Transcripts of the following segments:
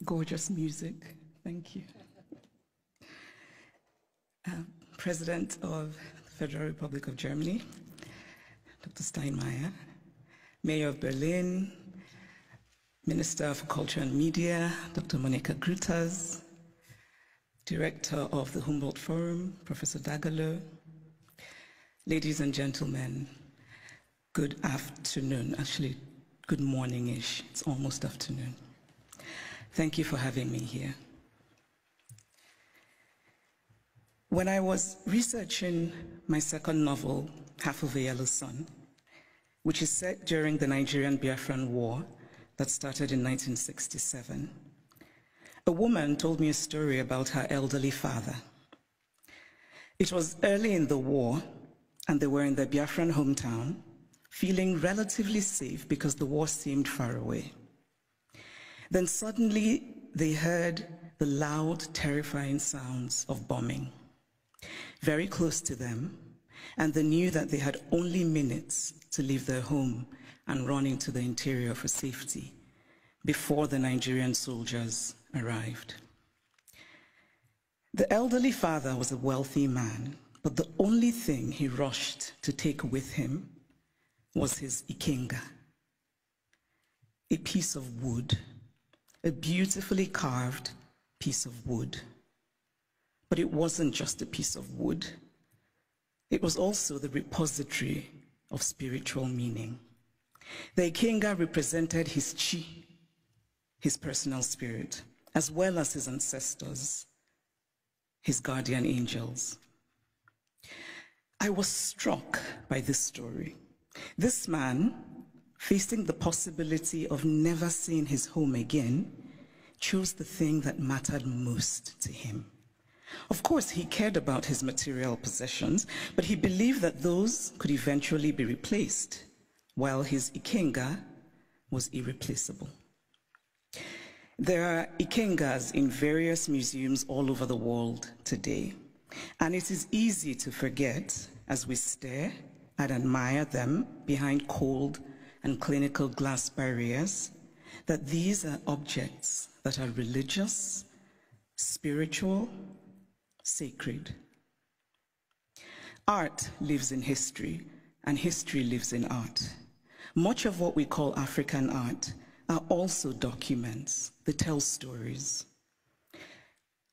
gorgeous music. Thank you. President of the Federal Republic of Germany, Dr. Steinmeier, Mayor of Berlin, Minister for Culture and Media, Dr. Monica Grütters, Director of the Humboldt Forum, Professor Dagalo, ladies and gentlemen, good afternoon. Actually, good morning-ish. It's almost afternoon. Thank you for having me here. When I was researching my second novel, Half of a Yellow Sun, which is set during the Nigerian Biafran War that started in 1967, a woman told me a story about her elderly father. It was early in the war, and they were in their Biafran hometown, feeling relatively safe because the war seemed far away. Then suddenly they heard the loud, terrifying sounds of bombing very close to them, and they knew that they had only minutes to leave their home and run into the interior for safety before the Nigerian soldiers arrived. The elderly father was a wealthy man, but the only thing he rushed to take with him was his ikenga, a piece of wood, a beautifully carved piece of wood. But it wasn't just a piece of wood. It was also the repository of spiritual meaning. The ikenga represented his chi, his personal spirit, as well as his ancestors, his guardian angels. I was struck by this story. This man, facing the possibility of never seeing his home again, chose the thing that mattered most to him. Of course, he cared about his material possessions, but he believed that those could eventually be replaced, while his ikenga was irreplaceable. There are ikengas in various museums all over the world today, and it is easy to forget as we stare and admire them behind cold and clinical glass barriers that these are objects that are religious, spiritual, sacred. Art lives in history, and history lives in art. Much of what we call African art are also documents. They tell stories.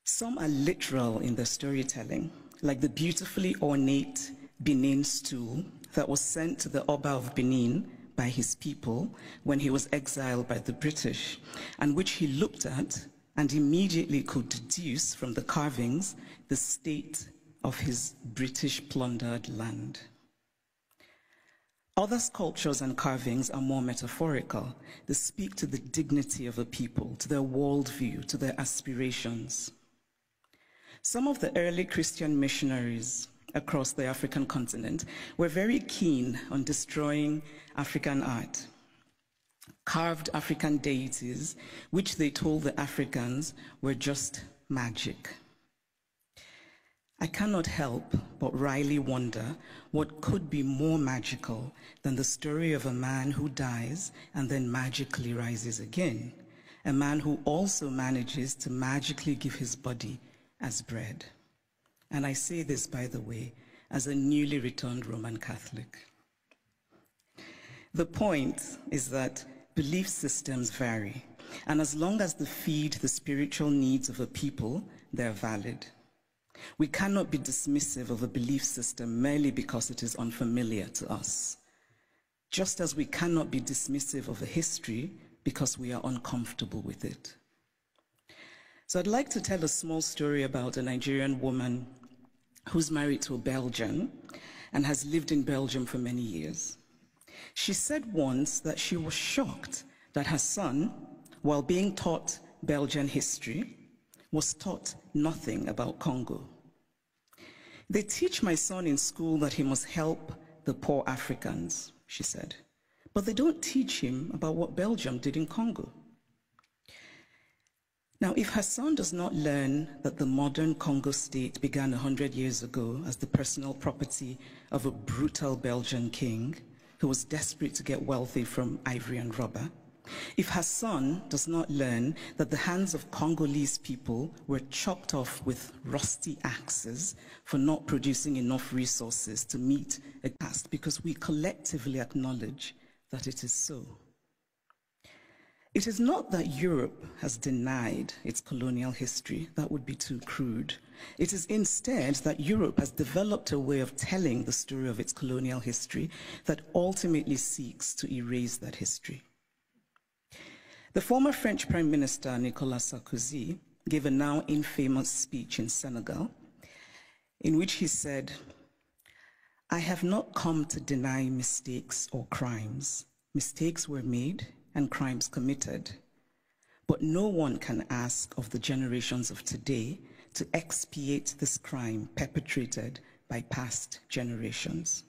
Some are literal in their storytelling, like the beautifully ornate Benin stool that was sent to the Oba of Benin by his people when he was exiled by the British, and which he looked at and immediately could deduce from the carvings the state of his British plundered land. Other sculptures and carvings are more metaphorical. They speak to the dignity of a people, to their worldview, to their aspirations. Some of the early Christian missionaries across the African continent were very keen on destroying African art. Carved African deities, which they told the Africans were just magic. I cannot help but wryly wonder what could be more magical than the story of a man who dies and then magically rises again, a man who also manages to magically give his body as bread. And I say this, by the way, as a newly returned Roman Catholic. The point is that belief systems vary, and as long as they feed the spiritual needs of a people, they're valid. We cannot be dismissive of a belief system merely because it is unfamiliar to us, just as we cannot be dismissive of a history because we are uncomfortable with it. So I'd like to tell a small story about a Nigerian woman who's married to a Belgian and has lived in Belgium for many years. She said once that she was shocked that her son, while being taught Belgian history, was taught nothing about Congo. They teach my son in school that he must help the poor Africans, she said, but they don't teach him about what Belgium did in Congo. Now, if her son does not learn that the modern Congo state began 100 years ago as the personal property of a brutal Belgian king who was desperate to get wealthy from ivory and rubber, If Hassan does not learn that the hands of Congolese people were chopped off with rusty axes for not producing enough resources to meet a task, because we collectively acknowledge that it is so. It is not that Europe has denied its colonial history. That would be too crude. It is instead that Europe has developed a way of telling the story of its colonial history that ultimately seeks to erase that history. The former French Prime Minister, Nicolas Sarkozy, gave a now infamous speech in Senegal, in which he said, "I have not come to deny mistakes or crimes. Mistakes were made and crimes committed, but no one can ask of the generations of today to expiate this crime perpetrated by past generations."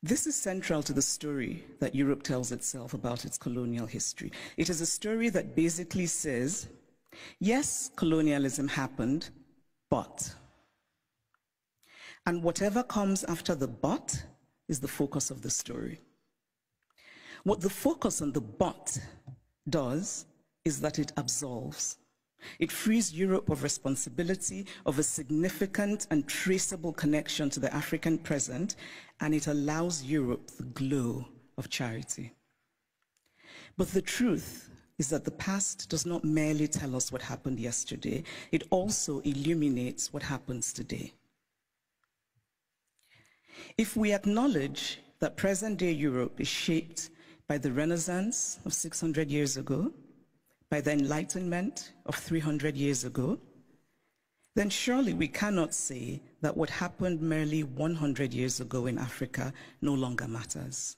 This is central to the story that Europe tells itself about its colonial history. It is a story that basically says, yes, colonialism happened, but. And whatever comes after the but is the focus of the story. What the focus on the but does is that it absolves. It frees Europe of responsibility, of a significant and traceable connection to the African present, and it allows Europe the glow of charity. But the truth is that the past does not merely tell us what happened yesterday, it also illuminates what happens today. If we acknowledge that present-day Europe is shaped by the Renaissance of 600 years ago, by the Enlightenment of 300 years ago, then surely we cannot say that what happened merely 100 years ago in Africa no longer matters.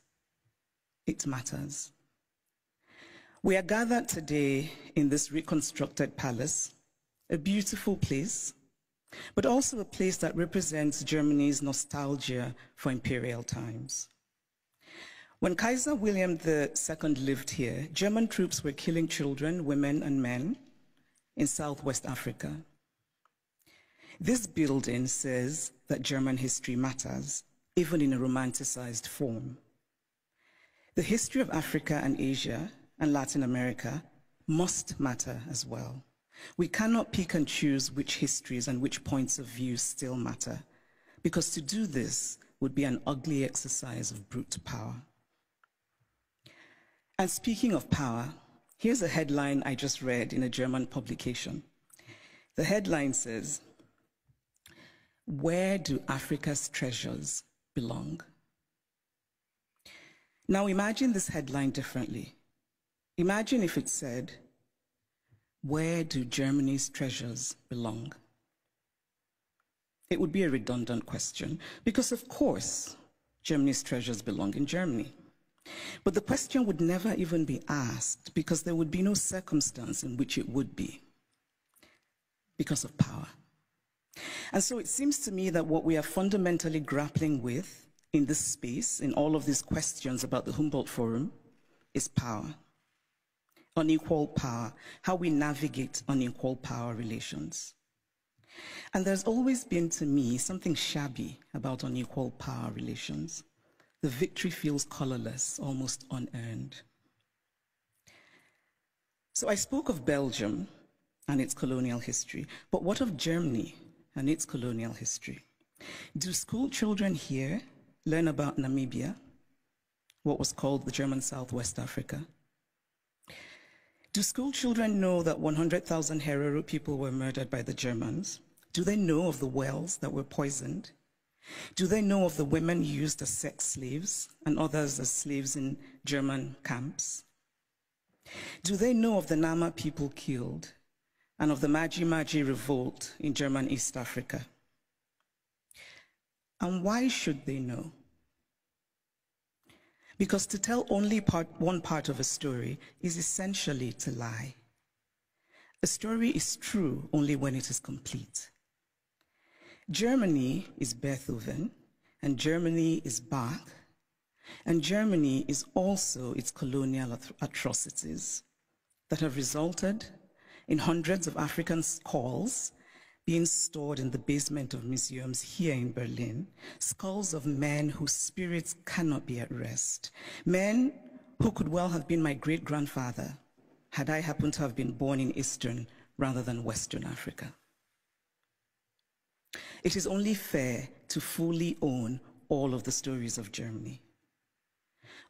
It matters. We are gathered today in this reconstructed palace, a beautiful place, but also a place that represents Germany's nostalgia for imperial times. When Kaiser William II lived here, German troops were killing children, women, and men in Southwest Africa. This building says that German history matters, even in a romanticized form. The history of Africa and Asia and Latin America must matter as well. We cannot pick and choose which histories and which points of view still matter, because to do this would be an ugly exercise of brute power. And speaking of power, here's a headline I just read in a German publication. The headline says, "Where do Africa's treasures belong?" Now imagine this headline differently. Imagine if it said, "Where do Germany's treasures belong?" It would be a redundant question, because of course, Germany's treasures belong in Germany. But the question would never even be asked, because there would be no circumstance in which it would be, because of power. And so it seems to me that what we are fundamentally grappling with in this space, in all of these questions about the Humboldt Forum, is power. Unequal power, how we navigate unequal power relations. And there's always been, to me, something shabby about unequal power relations. The victory feels colorless, almost unearned. So I spoke of Belgium and its colonial history, but what of Germany and its colonial history? Do school children here learn about Namibia, what was called the German Southwest Africa? Do school children know that 100,000 Herero people were murdered by the Germans? Do they know of the wells that were poisoned? Do they know of the women used as sex slaves and others as slaves in German camps? Do they know of the Nama people killed and of the Maji Maji revolt in German East Africa? And why should they know? Because to tell only one part of a story is essentially to lie. A story is true only when it is complete. Germany is Beethoven, and Germany is Bach, and Germany is also its colonial atrocities that have resulted in hundreds of African skulls being stored in the basement of museums here in Berlin, skulls of men whose spirits cannot be at rest, men who could well have been my great-grandfather had I happened to have been born in Eastern rather than Western Africa. It is only fair to fully own all of the stories of Germany.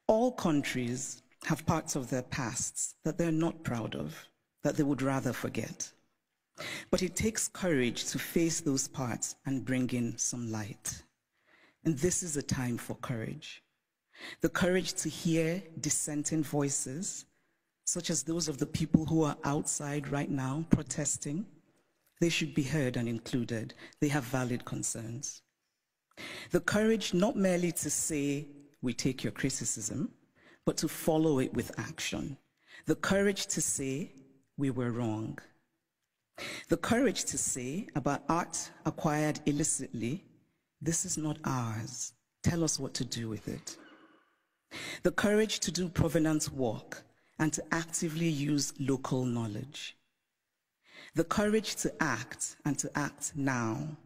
All countries have parts of their pasts that they're not proud of, that they would rather forget. But it takes courage to face those parts and bring in some light. And this is a time for courage. The courage to hear dissenting voices, such as those of the people who are outside right now protesting. They should be heard and included. They have valid concerns. The courage not merely to say, we take your criticism, but to follow it with action. The courage to say, we were wrong. The courage to say about art acquired illicitly, this is not ours. Tell us what to do with it. The courage to do provenance work and to actively use local knowledge. The courage to act and to act now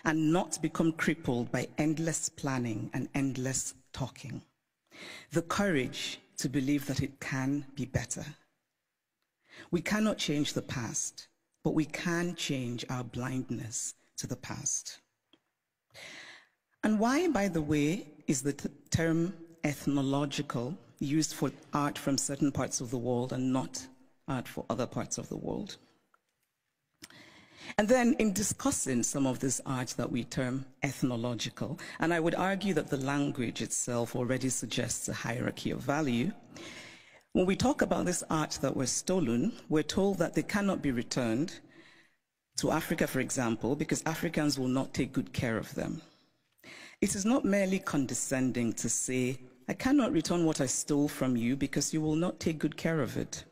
and not become crippled by endless planning and endless talking. The courage to believe that it can be better. We cannot change the past, but we can change our blindness to the past. And why, by the way, is the term ethnological used for art from certain parts of the world and not art for other parts of the world? And then in discussing some of this art that we term ethnological, and I would argue that the language itself already suggests a hierarchy of value, when we talk about this art that was stolen, we're told that they cannot be returned to Africa, for example, because Africans will not take good care of them. It is not merely condescending to say, I cannot return what I stole from you because you will not take good care of it.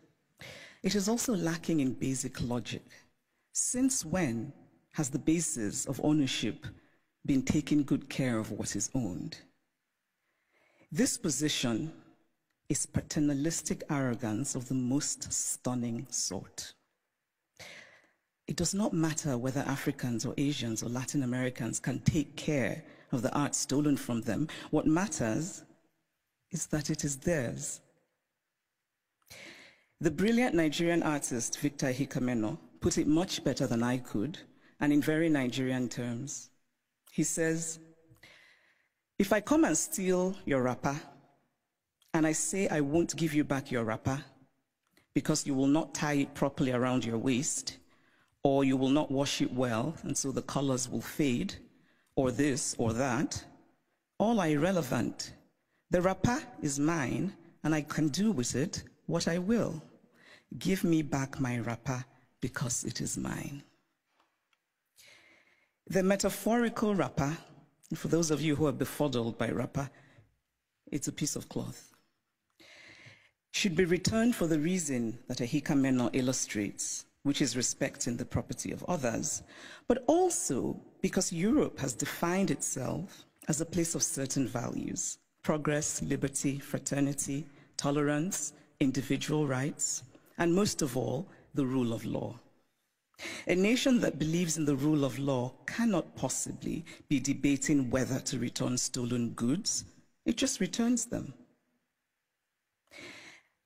It is also lacking in basic logic. Since when has the basis of ownership been taking good care of what is owned? This position is paternalistic arrogance of the most stunning sort. It does not matter whether Africans or Asians or Latin Americans can take care of the art stolen from them. What matters is that it is theirs. The brilliant Nigerian artist Victor Hikameno put it much better than I could, and in very Nigerian terms. He says, if I come and steal your wrapper, and I say I won't give you back your wrapper because you will not tie it properly around your waist, or you will not wash it well, and so the colors will fade, or this or that, all are irrelevant. The wrapper is mine, and I can do with it what I will. Give me back my wrapper because it is mine. The metaphorical wrapper, for those of you who are befuddled by wrapper, it's a piece of cloth, should be returned for the reason that Hikameno illustrates, which is respecting the property of others, but also because Europe has defined itself as a place of certain values: progress, liberty, fraternity, tolerance, individual rights, and most of all, the rule of law. A nation that believes in the rule of law cannot possibly be debating whether to return stolen goods. It just returns them.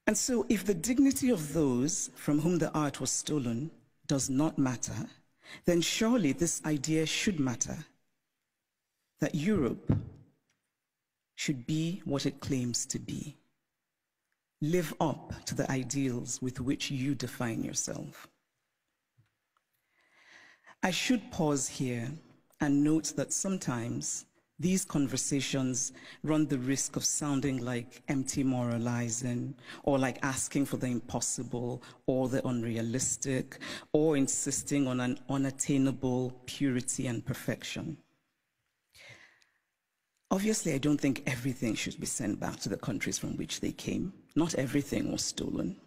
And so if the dignity of those from whom the art was stolen does not matter, then surely this idea should matter, that Europe should be what it claims to be. Live up to the ideals with which you define yourself. I should pause here and note that sometimes these conversations run the risk of sounding like empty moralizing, or like asking for the impossible or the unrealistic, or insisting on an unattainable purity and perfection. Obviously, I don't think everything should be sent back to the countries from which they came. Not everything was stolen.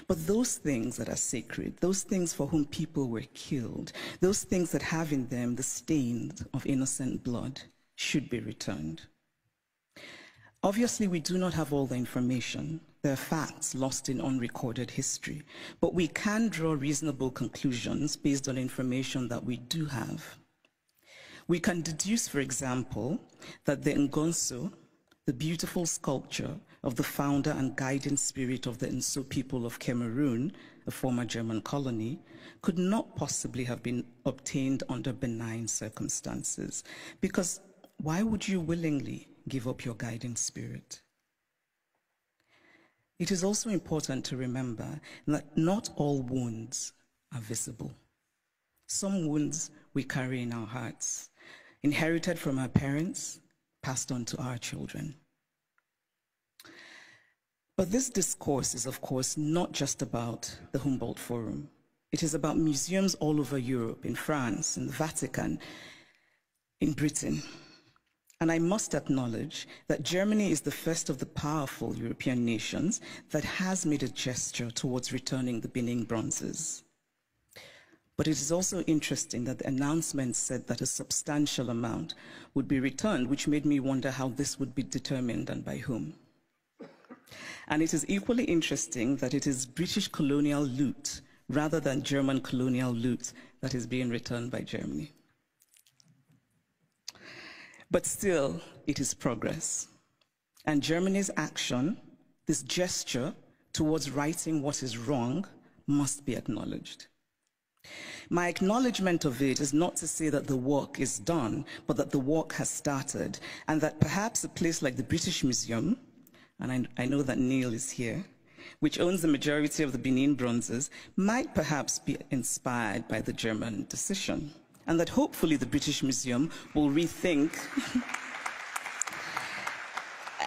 But those things that are sacred, those things for whom people were killed, those things that have in them the stains of innocent blood, should be returned. Obviously, we do not have all the information. There are facts lost in unrecorded history, but we can draw reasonable conclusions based on information that we do have. We can deduce, for example, that the Ngonso, the beautiful sculpture of the founder and guiding spirit of the Nso people of Cameroon, a former German colony, could not possibly have been obtained under benign circumstances. Because why would you willingly give up your guiding spirit? It is also important to remember that not all wounds are visible. Some wounds we carry in our hearts, inherited from our parents, passed on to our children. But this discourse is, of course, not just about the Humboldt Forum. It is about museums all over Europe, in France, in the Vatican, in Britain. And I must acknowledge that Germany is the first of the powerful European nations that has made a gesture towards returning the Benin bronzes. But it is also interesting that the announcement said that a substantial amount would be returned, which made me wonder how this would be determined and by whom. And it is equally interesting that it is British colonial loot rather than German colonial loot that is being returned by Germany. But still, it is progress. And Germany's action, this gesture towards righting what is wrong, must be acknowledged. My acknowledgement of it is not to say that the work is done, but that the work has started, and that perhaps a place like the British Museum, and I know that Neil is here, which owns the majority of the Benin bronzes, might perhaps be inspired by the German decision, and that hopefully the British Museum will rethink,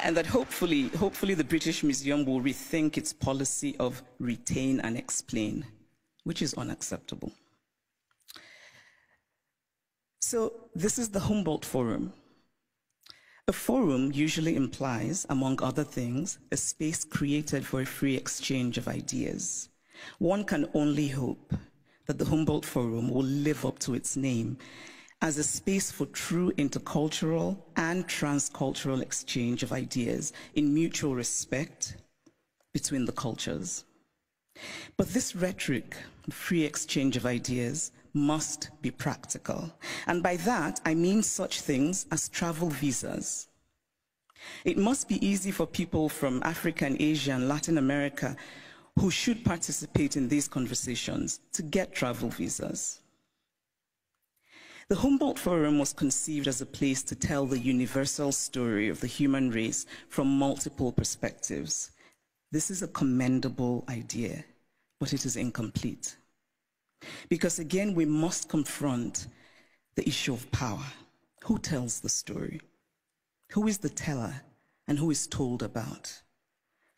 and that hopefully the British Museum will rethink its policy of retain and explain, which is unacceptable. So this is the Humboldt Forum. A forum usually implies, among other things, a space created for a free exchange of ideas. One can only hope that the Humboldt Forum will live up to its name as a space for true intercultural and transcultural exchange of ideas in mutual respect between the cultures. But this rhetoric, free exchange of ideas, must be practical. And by that, I mean such things as travel visas. It must be easy for people from Africa and Asia and Latin America who should participate in these conversations to get travel visas. The Humboldt Forum was conceived as a place to tell the universal story of the human race from multiple perspectives. This is a commendable idea, but it is incomplete. Because again, we must confront the issue of power. Who tells the story? Who is the teller and who is told about?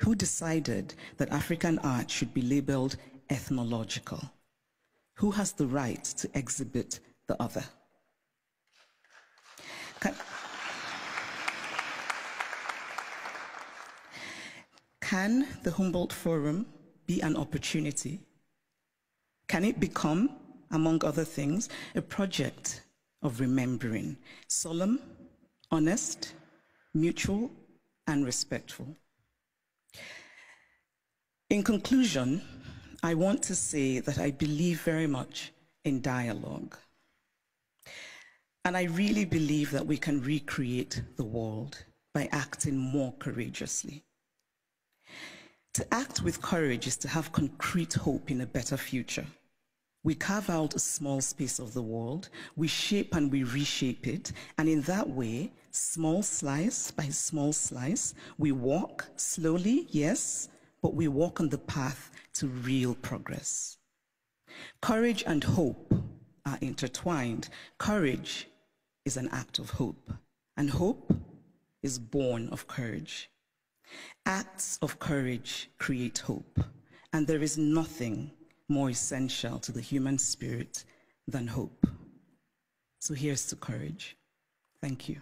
Who decided that African art should be labeled ethnological? Who has the right to exhibit the other? Can the Humboldt Forum be an opportunity? Can it become, among other things, a project of remembering, solemn, honest, mutual, and respectful? In conclusion, I want to say that I believe very much in dialogue. And I really believe that we can recreate the world by acting more courageously. To act with courage is to have concrete hope in a better future. We carve out a small space of the world, we shape and we reshape it, and in that way, small slice by small slice, we walk slowly, yes, but we walk on the path to real progress. Courage and hope are intertwined. Courage is an act of hope, and hope is born of courage. Acts of courage create hope, and there is nothing more essential to the human spirit than hope. So here's to courage. Thank you.